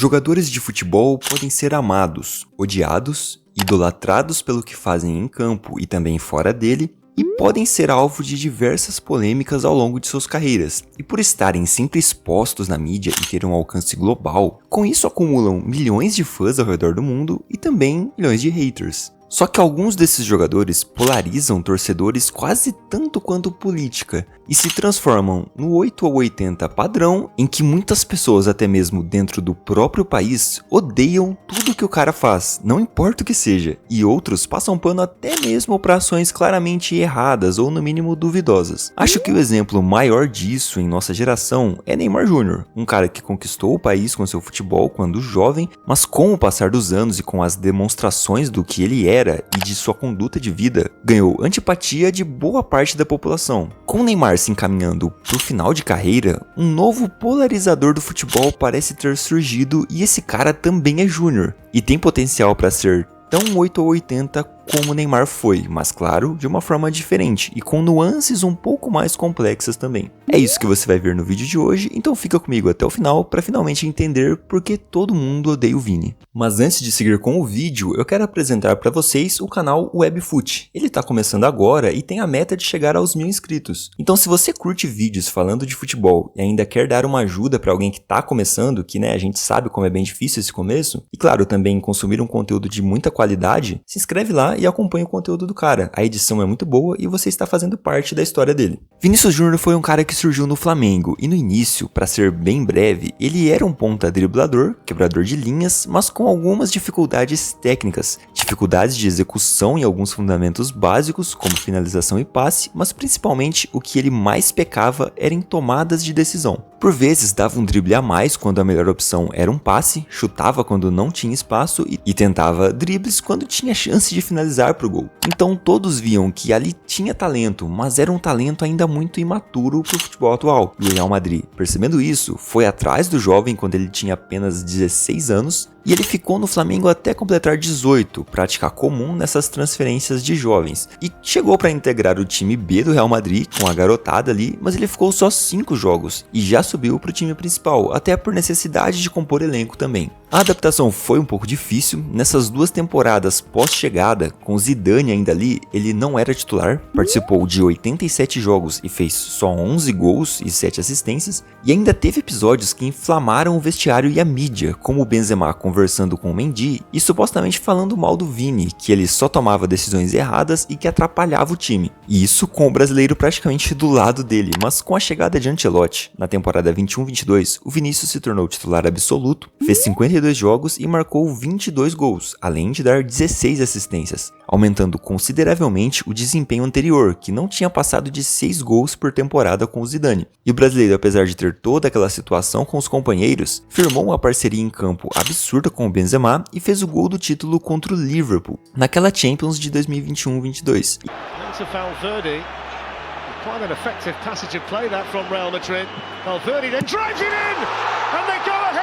Jogadores de futebol podem ser amados, odiados, idolatrados pelo que fazem em campo e também fora dele, e podem ser alvo de diversas polêmicas ao longo de suas carreiras, e por estarem sempre expostos na mídia e terem um alcance global, com isso acumulam milhões de fãs ao redor do mundo e também milhões de haters. Só que alguns desses jogadores polarizam torcedores quase tanto quanto política e se transformam no 8 ou 80 padrão em que muitas pessoas, até mesmo dentro do próprio país, odeiam tudo que o cara faz, não importa o que seja, e outros passam pano até mesmo para ações claramente erradas ou no mínimo duvidosas. Acho que o exemplo maior disso em nossa geração é Neymar Jr., um cara que conquistou o país com seu futebol quando jovem, mas com o passar dos anos e com as demonstrações do que ele era e de sua conduta de vida, ganhou antipatia de boa parte da população. Com Neymar se encaminhando para o final de carreira, um novo polarizador do futebol parece ter surgido e esse cara também é júnior e tem potencial para ser tão 8 ou 80 como Neymar foi, mas claro, de uma forma diferente e com nuances um pouco mais complexas também. É isso que você vai ver no vídeo de hoje, então fica comigo até o final para finalmente entender por que todo mundo odeia o Vini. Mas antes de seguir com o vídeo, eu quero apresentar para vocês o canal Webfoot. Ele está começando agora e tem a meta de chegar aos 1000 inscritos. Então se você curte vídeos falando de futebol e ainda quer dar uma ajuda para alguém que está começando, que a gente sabe como é bem difícil esse começo, e claro, também consumir um conteúdo de muita qualidade, se inscreve lá e acompanhe o conteúdo do cara. A edição é muito boa e você está fazendo parte da história dele. Vinícius Júnior foi um cara que surgiu no Flamengo e no início, para ser bem breve, ele era um ponta driblador, quebrador de linhas, mas com algumas dificuldades técnicas, dificuldades de execução em alguns fundamentos básicos, como finalização e passe, mas principalmente o que ele mais pecava era em tomadas de decisão. Por vezes dava um drible a mais quando a melhor opção era um passe, chutava quando não tinha espaço e tentava dribles quando tinha chance de finalizar para o gol. Então todos viam que ali tinha talento, mas era um talento ainda muito imaturo para o futebol atual. E o Real Madrid, percebendo isso, foi atrás do jovem quando ele tinha apenas 16 anos e ele ficou no Flamengo até completar 18, prática comum nessas transferências de jovens. E chegou para integrar o time B do Real Madrid com a garotada ali, mas ele ficou só 5 jogos e já subiu para o time principal, até por necessidade de compor elenco também. A adaptação foi um pouco difícil, nessas 2 temporadas pós-chegada, com Zidane ainda ali, ele não era titular, participou de 87 jogos e fez só 11 gols e 7 assistências, e ainda teve episódios que inflamaram o vestiário e a mídia, como o Benzema conversando com o Mendy e supostamente falando mal do Vini, que ele só tomava decisões erradas e que atrapalhava o time. E isso com o brasileiro praticamente do lado dele, mas com a chegada de Ancelotti, na temporada 21-22, o Vinícius se tornou titular absoluto, fez 52 jogos e marcou 22 gols, além de dar 16 assistências, aumentando consideravelmente o desempenho anterior, que não tinha passado de 6 gols por temporada com o Zidane. E o brasileiro, apesar de ter toda aquela situação com os companheiros, firmou uma parceria em campo absurda com o Benzema e fez o gol do título contra o Liverpool, naquela Champions de 2021-22. Quite an effective passage of play that from Real Madrid. Valverde then drives it in, and they go ahead.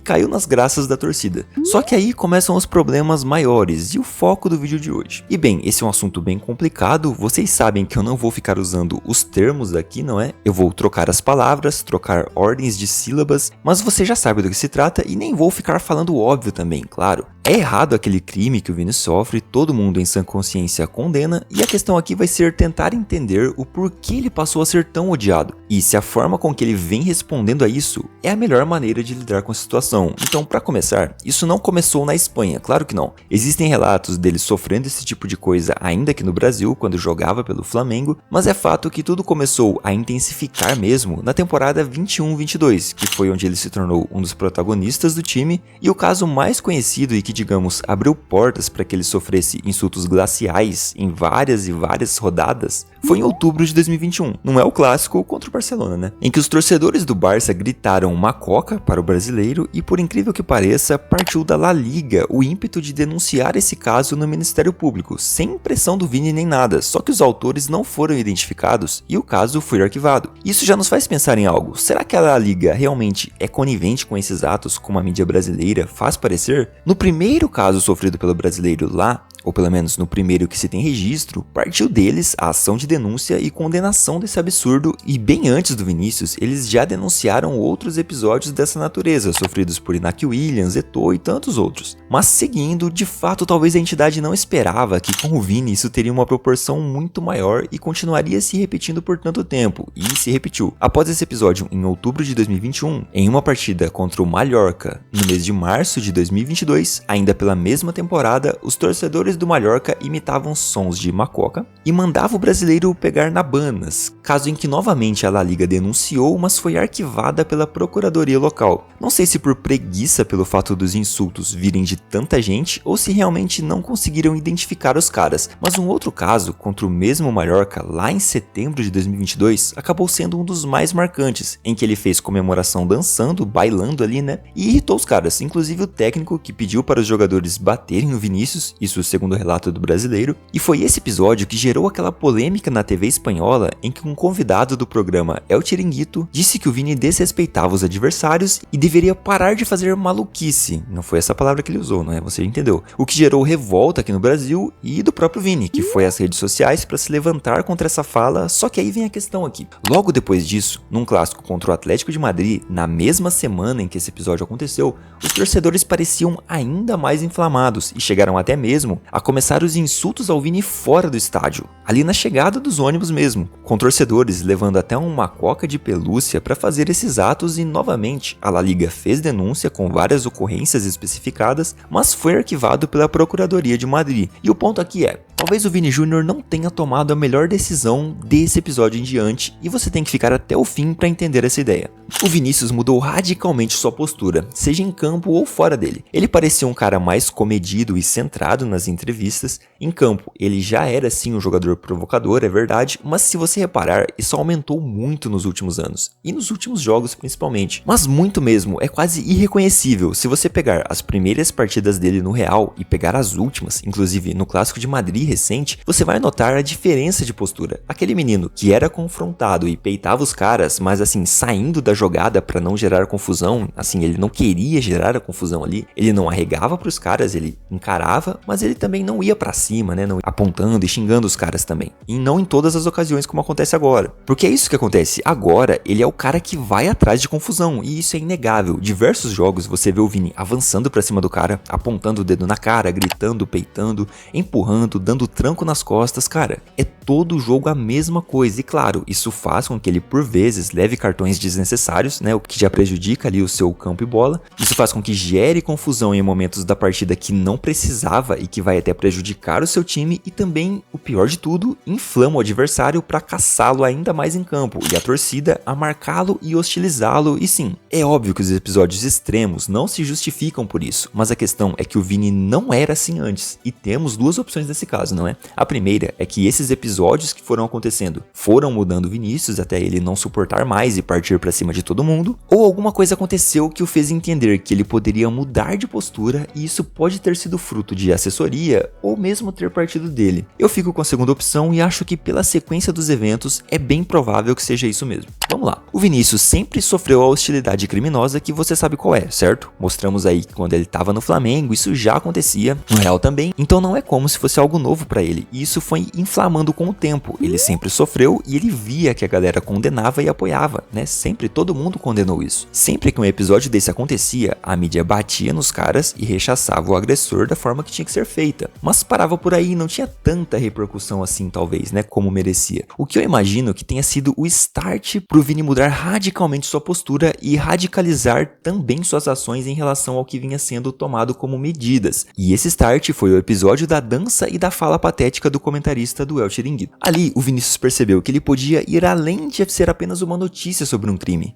Caiu nas graças da torcida. Só que aí começam os problemas maiores e o foco do vídeo de hoje. E bem, esse é um assunto bem complicado, vocês sabem que eu não vou ficar usando os termos aqui, não é? Eu vou trocar as palavras, trocar ordens de sílabas, mas você já sabe do que se trata e nem vou ficar falando óbvio também, claro. É errado aquele crime que o Vini sofre, todo mundo em sã consciência condena, e a questão aqui vai ser tentar entender o porquê ele passou a ser tão odiado, e se a forma com que ele vem respondendo a isso é a melhor maneira de lidar com a situação. Então, para começar, isso não começou na Espanha, claro que não. Existem relatos dele sofrendo esse tipo de coisa ainda aqui no Brasil, quando jogava pelo Flamengo, mas é fato que tudo começou a intensificar mesmo na temporada 21-22, que foi onde ele se tornou um dos protagonistas do time, e o caso mais conhecido e que, digamos, abriu portas para que ele sofresse insultos glaciais em várias e várias rodadas, foi em outubro de 2021. Não é o clássico contra o Barcelona, né? Em que os torcedores do Barça gritaram uma coca para o brasileiro e, por incrível que pareça, partiu da La Liga o ímpeto de denunciar esse caso no Ministério Público, sem pressão do Vini nem nada, só que os autores não foram identificados e o caso foi arquivado. Isso já nos faz pensar em algo. Será que a La Liga realmente é conivente com esses atos como a mídia brasileira faz parecer? No primeiro caso sofrido pelo brasileiro lá, ou pelo menos no primeiro que se tem registro, partiu deles a ação de denúncia e condenação desse absurdo, e bem antes do Vinícius, eles já denunciaram outros episódios dessa natureza, sofridos por Iñaki Williams, Eto'o e tantos outros. Mas seguindo, de fato talvez a entidade não esperava que com o Vini isso teria uma proporção muito maior e continuaria se repetindo por tanto tempo, e se repetiu. Após esse episódio, em outubro de 2021, em uma partida contra o Mallorca, no mês de março de 2022, ainda pela mesma temporada, os torcedores do Mallorca imitavam sons de macoca e mandavam o brasileiro pegar na banas, caso em que novamente a La Liga denunciou, mas foi arquivada pela procuradoria local. Não sei se por preguiça pelo fato dos insultos virem de tanta gente ou se realmente não conseguiram identificar os caras, mas um outro caso contra o mesmo Mallorca lá em setembro de 2022 acabou sendo um dos mais marcantes, em que ele fez comemoração dançando, bailando ali, né, e irritou os caras, inclusive o técnico que pediu para os jogadores baterem no Vinícius, isso segundo o relato do brasileiro, e foi esse episódio que gerou aquela polêmica na TV espanhola em que um convidado do programa El Chiringuito disse que o Vini desrespeitava os adversários e deveria parar de fazer maluquice. Não foi essa palavra que ele usou, não é? Você entendeu. O que gerou revolta aqui no Brasil e do próprio Vini, que foi às redes sociais para se levantar contra essa fala, só que aí vem a questão aqui. Logo depois disso, num clássico contra o Atlético de Madrid, na mesma semana em que esse episódio aconteceu, os torcedores pareciam ainda mais inflamados e chegaram até mesmo a começar os insultos ao Vini fora do estádio, ali na chegada dos ônibus mesmo, com torcedores levando até uma coca de pelúcia para fazer esses atos, e novamente a La Liga fez denúncia com várias ocorrências especificadas, mas foi arquivado pela Procuradoria de Madrid. E o ponto aqui é, talvez o Vini Júnior não tenha tomado a melhor decisão desse episódio em diante, e você tem que ficar até o fim para entender essa ideia. O Vinícius mudou radicalmente sua postura, seja em campo ou fora dele. Ele parecia um cara mais comedido e centrado nas entrevistas. Em campo, ele já era sim um jogador provocador, é verdade, mas se você reparar, isso aumentou muito nos últimos anos, e nos últimos jogos principalmente. Mas muito mesmo, é quase irreconhecível. Se você pegar as primeiras partidas dele no Real e pegar as últimas, inclusive no Clássico de Madrid recente, você vai notar a diferença de postura. Aquele menino que era confrontado e peitava os caras, mas assim, saindo da jogada para não gerar confusão, assim, ele não queria gerar a confusão ali, ele não arregava pros caras, ele encarava, mas ele também não ia pra cima, né, não, apontando e xingando os caras também. E não em todas as ocasiões como acontece agora. Porque é isso que acontece, agora ele é o cara que vai atrás de confusão, e isso é inegável. Diversos jogos você vê o Vini avançando pra cima do cara, apontando o dedo na cara, gritando, peitando, empurrando, dando tranco nas costas, cara. É todo jogo a mesma coisa, e claro, isso faz com que ele por vezes leve cartões desnecessários, né, o que já prejudica ali o seu campo e bola. Isso faz com que gere confusão em momentos da partida que não precisava e que vai até prejudicar o seu time, e também, o pior de tudo, inflama o adversário para caçá-lo ainda mais em campo, e a torcida a marcá-lo e hostilizá-lo. E sim, é óbvio que os episódios extremos não se justificam por isso, mas a questão é que o Vini não era assim antes, e temos duas opções nesse caso, não é? A primeira é que esses episódios que foram acontecendo foram mudando o Vinícius até ele não suportar mais e partir pra cima de todo mundo, ou alguma coisa aconteceu que o fez entender que ele poderia mudar de postura, e isso pode ter sido fruto de assessoria ou mesmo ter partido dele. Eu fico com a segunda opção e acho que pela sequência dos eventos é bem provável que seja isso mesmo. Vamos lá. O Vinícius sempre sofreu a hostilidade criminosa que você sabe qual é, certo? Mostramos aí que quando ele estava no Flamengo isso já acontecia, no Real também, então não é como se fosse algo novo pra ele, e isso foi inflamando com o tempo. Ele sempre sofreu e ele via que a galera condenava e apoiava, né? Sempre todo mundo condenou isso. Sempre que um episódio desse acontecia, a mídia batia nos caras e rechaçava o agressor da forma que tinha que ser feita. Mas parava por aí, não tinha tanta repercussão assim talvez, né, como merecia. O que eu imagino que tenha sido o start pro Vini mudar radicalmente sua postura e radicalizar também suas ações em relação ao que vinha sendo tomado como medidas. E esse start foi o episódio da dança e da fala patética do comentarista do El Chiringuito. Ali, o Vinícius percebeu que ele podia ir além de ser apenas uma notícia sobre um crime,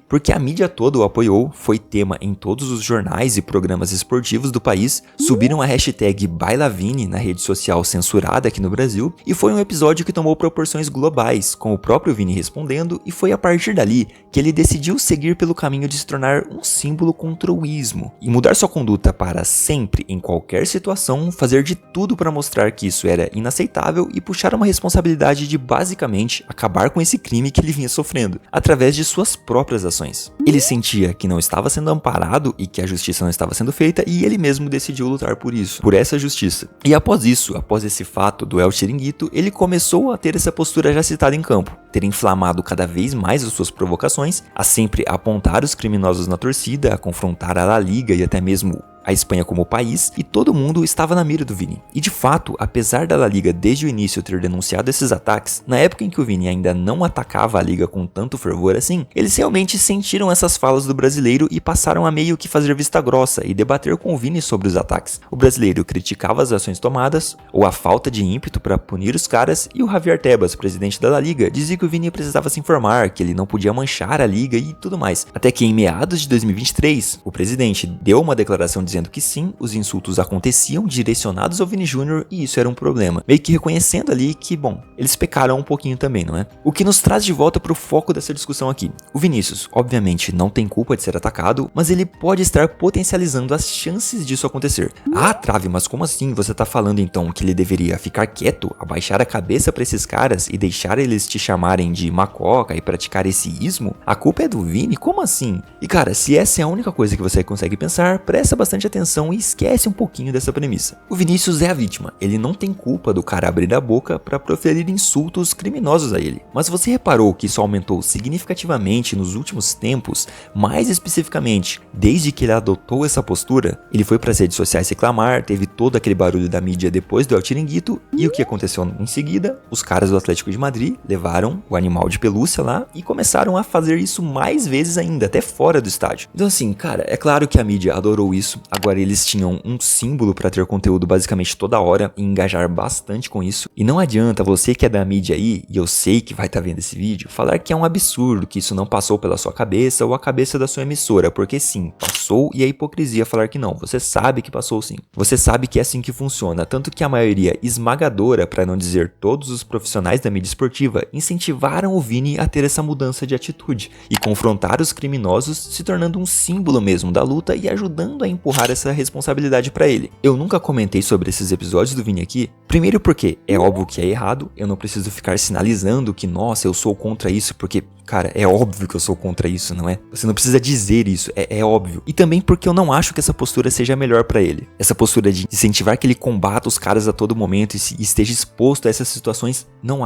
porque a mídia toda o apoiou, foi tema em todos os jornais e programas esportivos do país, subiram a hashtag BailaVini na rede social censurada aqui no Brasil, e foi um episódio que tomou proporções globais, com o próprio Vini respondendo, e foi a partir dali que ele decidiu seguir pelo caminho de se tornar um símbolo contra o ismo, e mudar sua conduta para sempre, em qualquer situação, fazer de tudo para mostrar que isso era inaceitável e puxar uma responsabilidade de basicamente acabar com esse crime que ele vinha sofrendo, através de suas próprias ações. Ele sentia que não estava sendo amparado e que a justiça não estava sendo feita, e ele mesmo decidiu lutar por isso, por essa justiça. E após isso, após esse fato do El Chiringuito, ele começou a ter essa postura já citada em campo, ter inflamado cada vez mais as suas provocações, a sempre apontar os criminosos na torcida, a confrontar a La Liga e até mesmo a Espanha como país, e todo mundo estava na mira do Vini. E de fato, apesar da La Liga desde o início ter denunciado esses ataques, na época em que o Vini ainda não atacava a Liga com tanto fervor assim, eles realmente sentiram essas falas do brasileiro e passaram a meio que fazer vista grossa e debater com o Vini sobre os ataques. O brasileiro criticava as ações tomadas, ou a falta de ímpeto para punir os caras, e o Javier Tebas, presidente da La Liga, dizia que o Vini precisava se informar, que ele não podia manchar a Liga e tudo mais. Até que em meados de 2023, o presidente deu uma declaração dizendo que sim, os insultos aconteciam direcionados ao Vini Júnior e isso era um problema. Meio que reconhecendo ali que, bom, eles pecaram um pouquinho também, não é? O que nos traz de volta para o foco dessa discussão aqui. O Vinícius, obviamente, não tem culpa de ser atacado, mas ele pode estar potencializando as chances disso acontecer. Ah, Trave, mas como assim? Você tá falando então que ele deveria ficar quieto, abaixar a cabeça para esses caras e deixar eles te chamarem de macoca e praticar esse ismo? A culpa é do Vini? Como assim? E cara, se essa é a única coisa que você consegue pensar, presta bastante atenção e esquece um pouquinho dessa premissa. O Vinícius é a vítima, ele não tem culpa do cara abrir a boca para proferir insultos criminosos a ele. Mas você reparou que isso aumentou significativamente nos últimos tempos, mais especificamente, desde que ele adotou essa postura? Ele foi para as redes sociais reclamar, teve todo aquele barulho da mídia depois do El Chiringuito, e o que aconteceu em seguida? Os caras do Atlético de Madrid levaram o animal de pelúcia lá e começaram a fazer isso mais vezes ainda, até fora do estádio. Então assim, cara, é claro que a mídia adorou isso, agora eles tinham um símbolo para ter conteúdo basicamente toda hora e engajar bastante com isso. E não adianta você que é da mídia aí, e eu sei que vai estar vendo esse vídeo, falar que é um absurdo, que isso não passou pela sua cabeça ou a cabeça da sua emissora, porque sim, passou e é hipocrisia falar que não. Você sabe que passou sim. Você sabe que é assim que funciona, tanto que a maioria esmagadora, para não dizer todos os profissionais da mídia esportiva, incentivaram o Vini a ter essa mudança de atitude e confrontar os criminosos, se tornando um símbolo mesmo da luta e ajudando a empurrar essa responsabilidade pra ele. Eu nunca comentei sobre esses episódios do Vini aqui, primeiro porque é óbvio que é errado, eu não preciso ficar sinalizando que, nossa, eu sou contra isso, porque, cara, é óbvio que eu sou contra isso, não é? Você não precisa dizer isso, é óbvio. E também porque eu não acho que essa postura seja melhor pra ele. Essa postura de incentivar que ele combata os caras a todo momento e esteja exposto a essas situações, não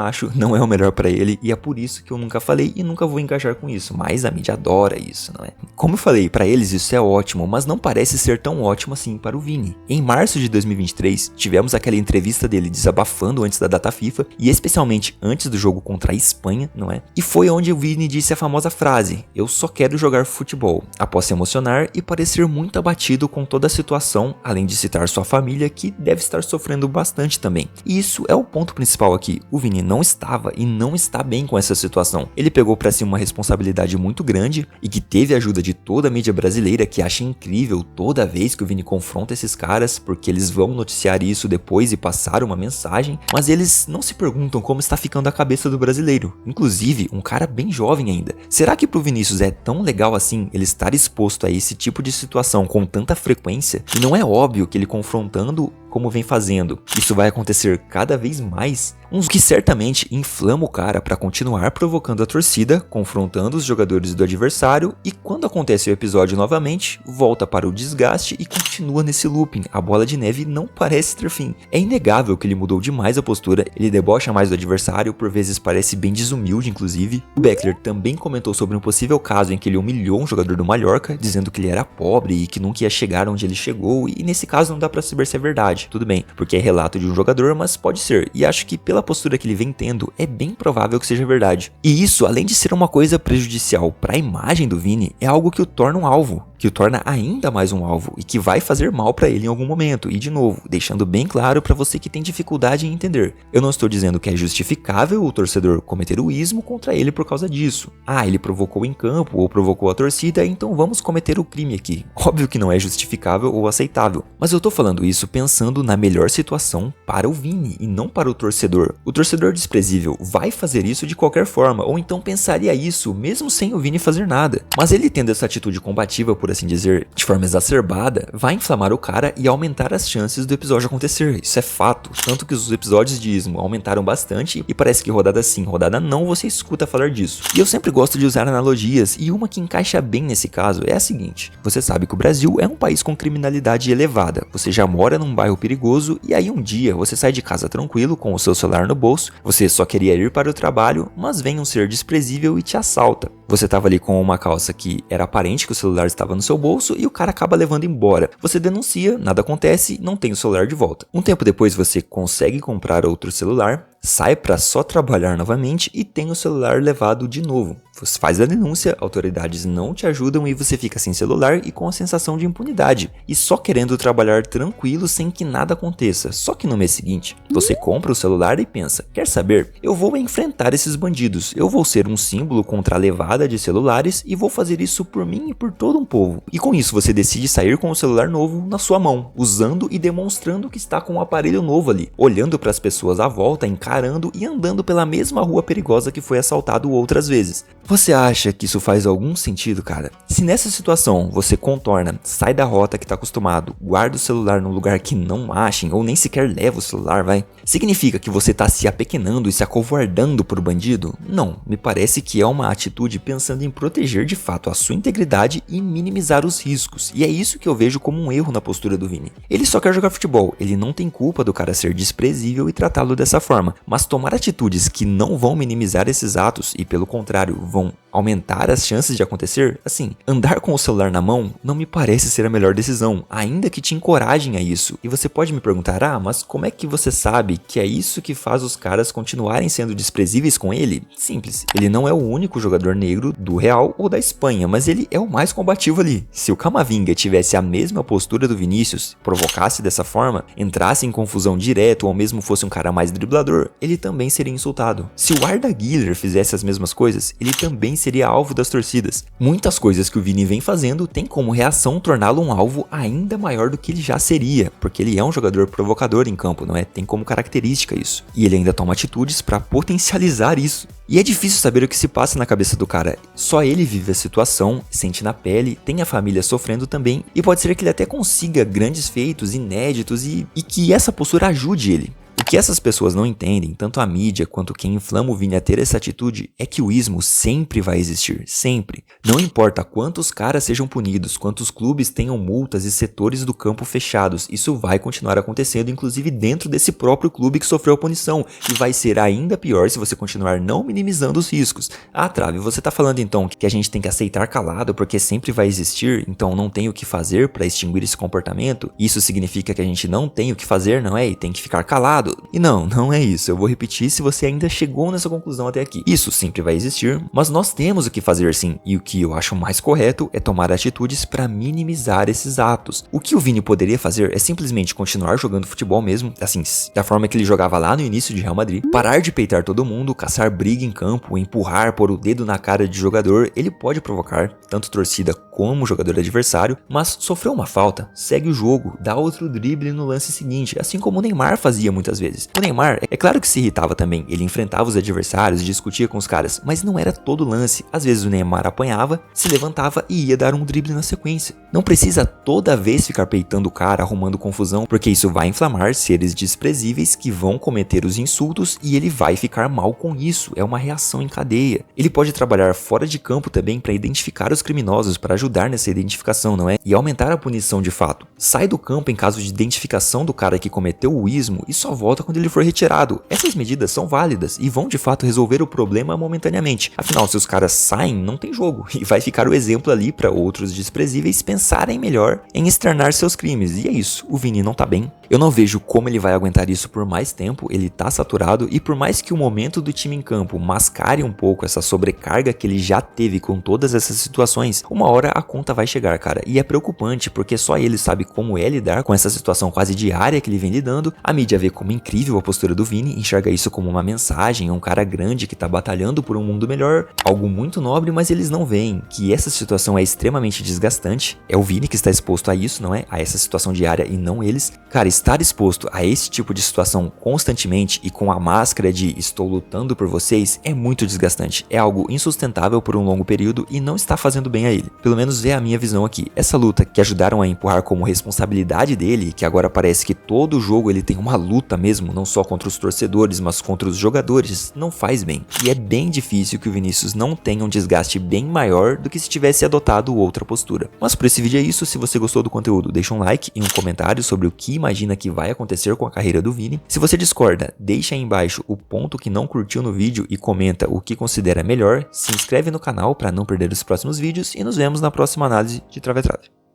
é o melhor pra ele, e é por isso que eu nunca falei e nunca vou engajar com isso, mas a mídia adora isso, não é? Como eu falei, pra eles isso é ótimo, mas não parece ser tão ótimo assim para o Vini. Em março de 2023, tivemos aquela entrevista dele desabafando antes da data FIFA, e especialmente antes do jogo contra a Espanha, não é? E foi onde o Vini disse a famosa frase: "Eu só quero jogar futebol", após se emocionar e parecer muito abatido com toda a situação, além de citar sua família, que deve estar sofrendo bastante também. E isso é o ponto principal aqui. O Vini não estava e não está bem com essa situação. Ele pegou para si uma responsabilidade muito grande e que teve a ajuda de toda a mídia brasileira, que acha incrível toda vez que o Vini confronta esses caras, porque eles vão noticiar isso depois e passar uma mensagem, mas eles não se perguntam como está ficando a cabeça do brasileiro, inclusive um cara bem jovem ainda. Será que pro Vinícius é tão legal assim ele estar exposto a esse tipo de situação com tanta frequência? E não é óbvio que ele confrontando como vem fazendo, isso vai acontecer cada vez mais, uns que certamente inflama o cara para continuar provocando a torcida, confrontando os jogadores do adversário, e quando acontece o episódio novamente, volta para o desgaste e continua nesse looping. A bola de neve não parece ter fim. É inegável que ele mudou demais a postura, ele debocha mais do adversário, por vezes parece bem desumilde inclusive. O Beckler também comentou sobre um possível caso em que ele humilhou um jogador do Mallorca, dizendo que ele era pobre e que nunca ia chegar onde ele chegou, e nesse caso não dá para saber se é verdade. Tudo bem, porque é relato de um jogador, mas pode ser, e acho que pela postura que ele vem tendo, é bem provável que seja verdade. E isso, além de ser uma coisa prejudicial para a imagem do Vini, é algo que o torna um alvo, que o torna ainda mais um alvo e que vai fazer mal para ele em algum momento. E de novo, deixando bem claro para você que tem dificuldade em entender, eu não estou dizendo que é justificável o torcedor cometer o ismo contra ele por causa disso. Ah, ele provocou em campo ou provocou a torcida, então vamos cometer o crime aqui. Óbvio que não é justificável ou aceitável, mas eu tô falando isso pensando na melhor situação para o Vini e não para o torcedor. O torcedor desprezível vai fazer isso de qualquer forma, ou então pensaria isso mesmo sem o Vini fazer nada. Mas ele tendo essa atitude combativa, por assim dizer, de forma exacerbada, vai inflamar o cara e aumentar as chances do episódio acontecer. Isso é fato. Tanto que os episódios de ismo aumentaram bastante e parece que rodada sim, rodada não, você escuta falar disso. E eu sempre gosto de usar analogias, e uma que encaixa bem nesse caso é a seguinte: você sabe que o Brasil é um país com criminalidade elevada. Você já mora num bairro perigoso e aí um dia você sai de casa tranquilo com o seu celular no bolso, você só queria ir para o trabalho, mas vem um ser desprezível e te assalta. Você estava ali com uma calça que era aparente que o celular estava no seu bolso e o cara acaba levando embora. Você denuncia, nada acontece, não tem o celular de volta. Um tempo depois você consegue comprar outro celular, sai para só trabalhar novamente e tem o celular levado de novo. Você faz a denúncia, autoridades não te ajudam e você fica sem celular e com a sensação de impunidade. E só querendo trabalhar tranquilo sem que nada aconteça. Só que no mês seguinte, você compra o celular e pensa, quer saber? Eu vou enfrentar esses bandidos. Eu vou ser um símbolo contra a levada de celulares e vou fazer isso por mim e por todo um povo. E com isso você decide sair com o celular novo na sua mão, usando e demonstrando que está com um aparelho novo ali, olhando para as pessoas à volta, encarando e andando pela mesma rua perigosa que foi assaltado outras vezes. Você acha que isso faz algum sentido, cara? Se nessa situação você contorna, sai da rota que tá acostumado, guarda o celular num lugar que não achem ou nem sequer leva o celular, significa que você tá se apequenando e se acovardando pro bandido? Não, me parece que é uma atitude pensando em proteger de fato a sua integridade e minimizar os riscos. E é isso que eu vejo como um erro na postura do Vini. Ele só quer jogar futebol, ele não tem culpa do cara ser desprezível e tratá-lo dessa forma, mas tomar atitudes que não vão minimizar esses atos e pelo contrário vão aumentar as chances de acontecer, assim, andar com o celular na mão não me parece ser a melhor decisão, ainda que te encorajem a isso. E você pode me perguntar, mas como é que você sabe que é isso que faz os caras continuarem sendo desprezíveis com ele? Simples, ele não é o único jogador negro do Real ou da Espanha, mas ele é o mais combativo ali. Se o Camavinga tivesse a mesma postura do Vinícius, provocasse dessa forma, entrasse em confusão direto ou mesmo fosse um cara mais driblador, ele também seria insultado. Se o Arda Güler fizesse as mesmas coisas, ele também seria alvo das torcidas. Muitas coisas que o Vini vem fazendo tem como reação torná-lo um alvo ainda maior do que ele já seria, porque ele é um jogador provocador em campo, não é? Tem como característica isso. E ele ainda toma atitudes para potencializar isso. E é difícil saber o que se passa na cabeça do cara. Só ele vive a situação, sente na pele, tem a família sofrendo também, e pode ser que ele até consiga grandes feitos inéditos e que essa postura ajude ele. O que essas pessoas não entendem, tanto a mídia quanto quem inflama o Vini a ter essa atitude, é que o ismo sempre vai existir, sempre. Não importa quantos caras sejam punidos, quantos clubes tenham multas e setores do campo fechados, isso vai continuar acontecendo, inclusive dentro desse próprio clube que sofreu a punição, e vai ser ainda pior se você continuar não minimizando os riscos. Trave, você tá falando então que a gente tem que aceitar calado porque sempre vai existir, então não tem o que fazer para extinguir esse comportamento? Isso significa que a gente não tem o que fazer, não é? E tem que ficar calado? E não é isso, eu vou repetir se você ainda chegou nessa conclusão até aqui. Isso sempre vai existir, mas nós temos o que fazer sim, e o que eu acho mais correto é tomar atitudes para minimizar esses atos. O que o Vini poderia fazer é simplesmente continuar jogando futebol mesmo, assim, da forma que ele jogava lá no início de Real Madrid, parar de peitar todo mundo, caçar briga em campo, empurrar, pôr o dedo na cara de jogador, ele pode provocar, tanto torcida como jogador adversário, mas sofreu uma falta, segue o jogo, dá outro drible no lance seguinte, assim como o Neymar fazia muitas vezes. O Neymar, é claro que se irritava também, ele enfrentava os adversários, discutia com os caras, mas não era todo lance. Às vezes o Neymar apanhava, se levantava e ia dar um drible na sequência. Não precisa toda vez ficar peitando o cara, arrumando confusão, porque isso vai inflamar seres desprezíveis que vão cometer os insultos e ele vai ficar mal com isso, é uma reação em cadeia. Ele pode trabalhar fora de campo também para identificar os criminosos, para ajudar nessa identificação, não é? E aumentar a punição de fato. Sai do campo em caso de identificação do cara que cometeu o ismo e só volta quando ele for retirado. Essas medidas são válidas e vão de fato resolver o problema momentaneamente. Afinal, se os caras saem, não tem jogo e vai ficar o exemplo ali para outros desprezíveis pensarem melhor em externar seus crimes. E é isso, o Vini não tá bem. Eu não vejo como ele vai aguentar isso por mais tempo, ele tá saturado e por mais que o momento do time em campo mascare um pouco essa sobrecarga que ele já teve com todas essas situações, uma hora a conta vai chegar, cara. E é preocupante porque só ele sabe como é lidar com essa situação quase diária que ele vem lidando. A mídia vê como incrível a postura do Vini, enxerga isso como uma mensagem, um cara grande que tá batalhando por um mundo melhor, algo muito nobre, mas eles não veem que essa situação é extremamente desgastante. É o Vini que está exposto a isso, não é? A essa situação diária e não eles. Cara, estar exposto a esse tipo de situação constantemente e com a máscara de estou lutando por vocês é muito desgastante. É algo insustentável por um longo período e não está fazendo bem a ele. Pelo menos é a minha visão aqui. Essa luta que ajudaram a empurrar como responsabilidade dele, que agora parece que todo jogo ele tem uma luta mesmo, não só contra os torcedores, mas contra os jogadores, não faz bem. E é bem difícil que o Vinícius não tenha um desgaste bem maior do que se tivesse adotado outra postura. Mas por esse vídeo é isso. Se você gostou do conteúdo, deixa um like e um comentário sobre o que imagina imagina que vai acontecer com a carreira do Vini. Se você discorda, deixa aí embaixo o ponto que não curtiu no vídeo e comenta o que considera melhor. Se inscreve no canal para não perder os próximos vídeos e nos vemos na próxima análise de Trave a Trave.